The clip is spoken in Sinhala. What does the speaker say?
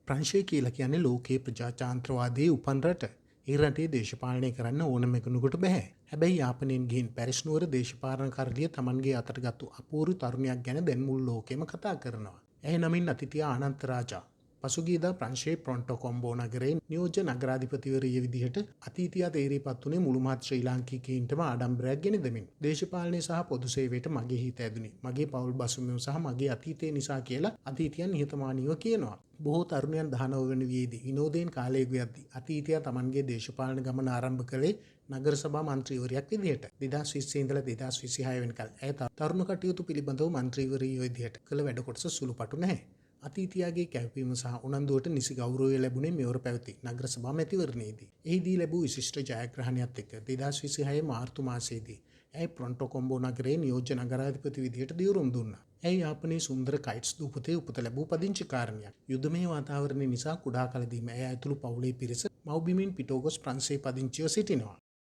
ප්‍රංශය කියලා කියන්නේ ලෝකයේ ප්‍රජාතාන්ත්‍රවාදයේ උපන් රට. ඒ රටේ දේශපාලනය කරන්න ඕනම කෙනෙකුට බෑ. හැබැයි යාපනයෙන් ගිහින් පැරිස් නුවර දේශපාලන කරළිය Tamanගේ අතට ගත්තු අපූර්ව තරුණියක් ගැන දැන් මුළු ලෝකෙම කතා කරනවා. ඇය නමින් අතිතියා ආනන්ත රාජා. පසුගියදා ප්‍රංශයේ ප්‍රොන්ටෝ කොම්බෝ නගරයේ නියෝජ්‍ය නගරාධිපතිවරිය විදිහට අතීතයා තේරීපත් වුණේ මුළු මහත් ශ්‍රී ලාංකිකයින්ටම ආඩම්බරයක් ගෙන දෙමින්. දේශපාලනය සහ පොදු සේවයට මගේ හිත ඇදුනි. මගේ පවුල් බසුමෙව සහ මගේ අතීතය නිසා කියලා අතීතයන් නිහතමානීව කියනවා. බොහෝ තරුණයන් 19 වෙනි වියේදී විනෝදයෙන් කාලය ගෙවද්දී අතීතයා Tamanගේ දේශපාලන ගමන ආරම්භ කළේ නගර සභා මන්ත්‍රීවරයෙක් විදිහට. 2020 ඉඳලා 2026 වෙනිකල් ඇය තරුණ කටයුතු පිළිබඳව මන්ත්‍රීවරිය විදිහට කළ වැඩ කොටස සුළුපටු නැහැ. අතීතයාගේ කැපවීම සහ උනන්දුවට නිසි ගෞරවය ලැබුණේ මෙවර පැවති නගර සභා මැතිවරණයේදී. එහිදී ලැබූ විශිෂ්ට ජයග්‍රහණයත් එක්ක 2026 මාර්තු මාසයේදී ඇය ප්‍රොන්ටෝ කොම්බෝ නගරයේ නියෝජ්‍ය නගරාධිපති විදිහට දියුරුම් දුන්නා. ඇය යාපනයේ සුන්දර කයිට්ස් දූපතේ උපත ලැබූ පදිංචිකාරණයක්. යුද්ධමය වාතාවරණය නිසා කුඩා කලදීම ඇය ඇතුළු පවුලේ පිරිස මව්බිමින් පිටෝ ගොස් ප්‍රංශයේ පදිංචිව සිටිනවා.